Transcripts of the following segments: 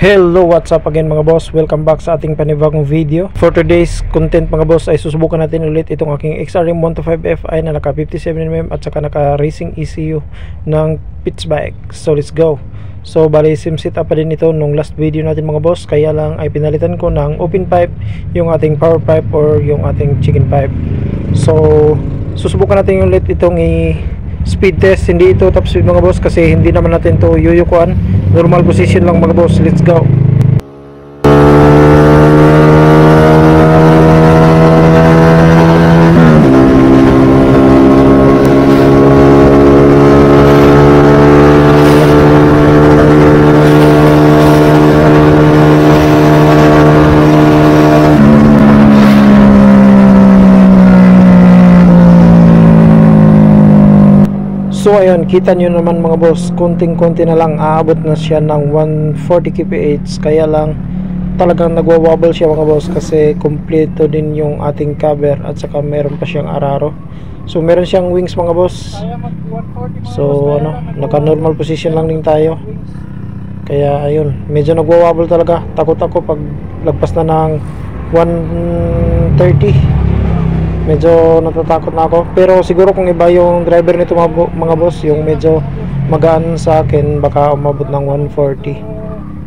Hello, what's up again mga boss? Welcome back sa ating panibagong video. For today's content mga boss ay susubukan natin ulit itong aking XRM 125Fi na naka 57mm at saka naka racing ECU ng pitch bike. So let's go. So bali sim set up pa din ito nung last video natin mga boss, kaya lang ay pinalitan ko ng open pipe yung ating power pipe or yung ating chicken pipe. So susubukan natin ulit itong speed test. Hindi ito top speed mga boss kasi hindi naman natin to yuyukuan, normal position lang mga boss. Let's go. So ayun, kita nyo naman mga boss, konting-konti na lang, aabot na siya ng 140 kph. Kaya lang talagang nagwa-wobble siya mga boss kasi kompleto din yung ating cover at saka meron pa siyang araro. So meron siyang wings mga boss. So ano, naka normal position lang din tayo. Kaya ayun, medyo nagwa-wobble talaga. Takot ako pag lagpas na ng 130. Medyo natatakot na ako, pero siguro kung iba yung driver nito mga boss, yung medyo magaan sa akin, baka umabot ng 140.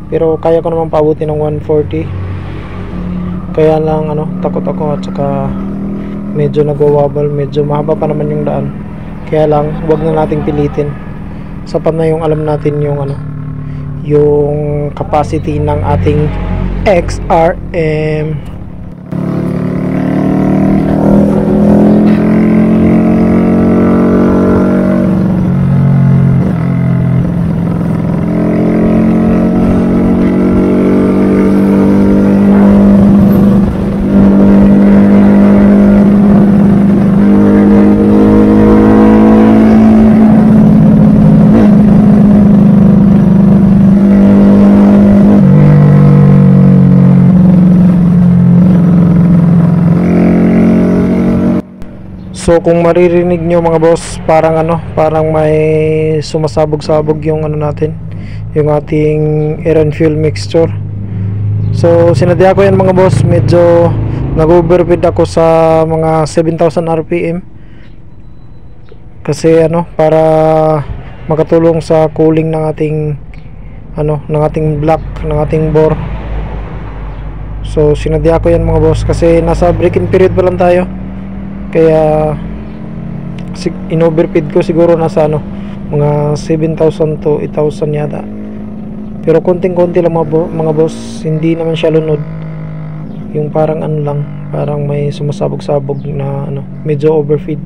Pero kaya ko naman paabutin ng 140. Kaya lang ano, takot ako at saka medyo nagwa-wobble, medyo mahaba pa naman yung daan. Kaya lang wag na nating pilitin. Sapat na yung alam natin yung ano, yung capacity ng ating XRM. So kung maririnig nyo mga boss, parang ano, parang may sumasabog-sabog yung ano natin, yung ating air and fuel mixture. So sinadya ko yan mga boss, medyo nag-overfeed ako sa mga 7,000 rpm kasi ano, para makatulong sa cooling ng ating ano, ng ating block, ng ating bore. So sinadya ko yan mga boss kasi nasa break-in period pa lang tayo. Kaya in-overfeed ko siguro nasa ano, mga 7,000 to 8,000 yata. Pero konting-konti lang mga boss, hindi naman siya lunod. Yung parang ano lang, parang may sumasabog-sabog na ano, medyo overfeed.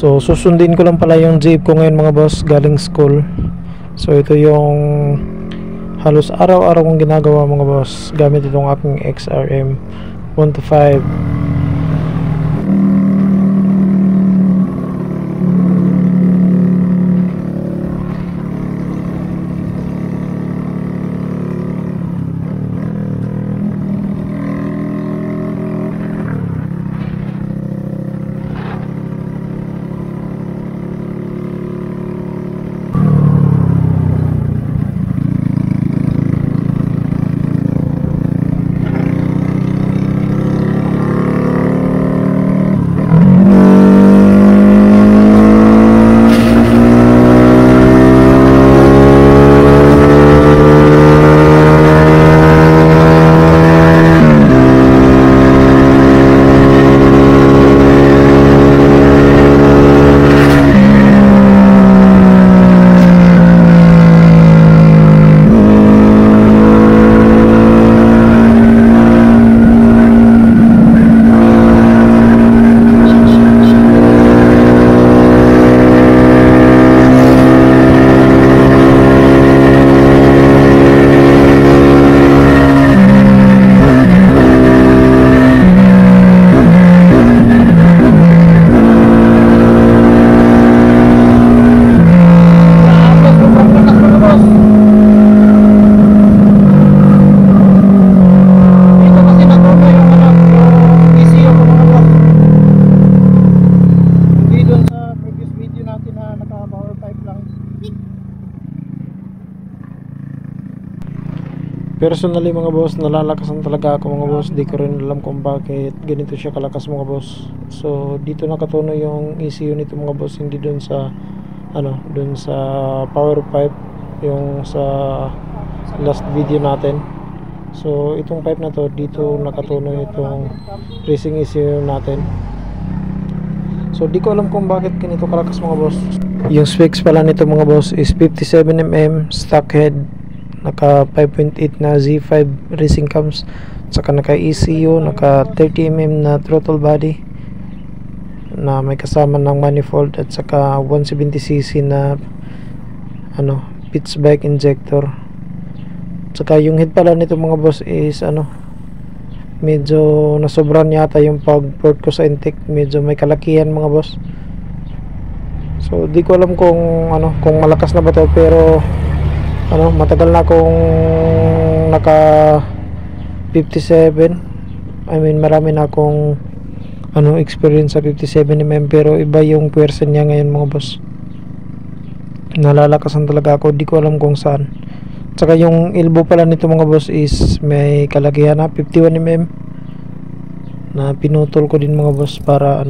So susundin ko lang pala yung jeep ko ngayon mga boss galing school. So ito yung halos araw-araw kong ginagawa mga boss gamit itong aking XRM 125. Personally mga boss, nalalakasan talaga ako mga boss. Di ko rin alam kung bakit ganito siya kalakas mga boss. So dito nakatuno yung ECU nito mga boss, hindi dun sa dun sa power pipe yung sa last video natin. So itong pipe na to, dito nakatuno itong racing ECU natin. So di ko alam kung bakit ganito kalakas mga boss. Yung specs pala nito mga boss is 57mm stock head, naka 5.8 na Z5 racing cams, saka naka ECU, naka 30mm na throttle body na may kasama ng manifold, at saka 170cc na pitch bike injector. Saka yung head pala nito mga boss is medyo nasobran yata yung pag port ko sa intake, medyo may kalakihan mga boss. So di ko alam kung kung malakas na ba to, pero matagal na akong naka 57. I mean marami na akong experience sa 57mm, pero iba yung puwersa niya ngayon mga boss. Nalalakasan talaga ako, di ko alam kung saan. Tsaka yung elbow pala nito mga boss is may kalakihan na 51mm na pinutol ko din mga boss para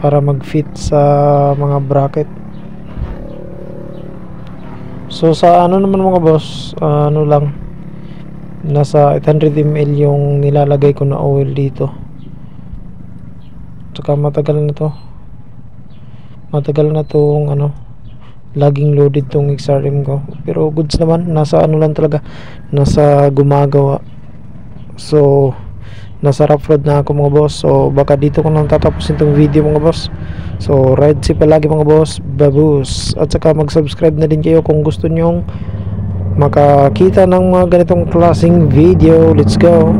para mag-fit sa mga bracket. So sa naman mga boss, lang nasa 800 ml yung nilalagay ko na oil dito. Tsaka matagal na tong laging loaded tong XRM ko, pero goods naman, nasa lang talaga, nasa gumagawa. So nasa rough road na ako mga boss. So baka dito ko nang tatapusin tong video mga boss. So ride safe palagi mga boss, babus. At saka mag-subscribe na din kayo kung gusto nyong makakita ng mga ganitong klaseng video. Let's go.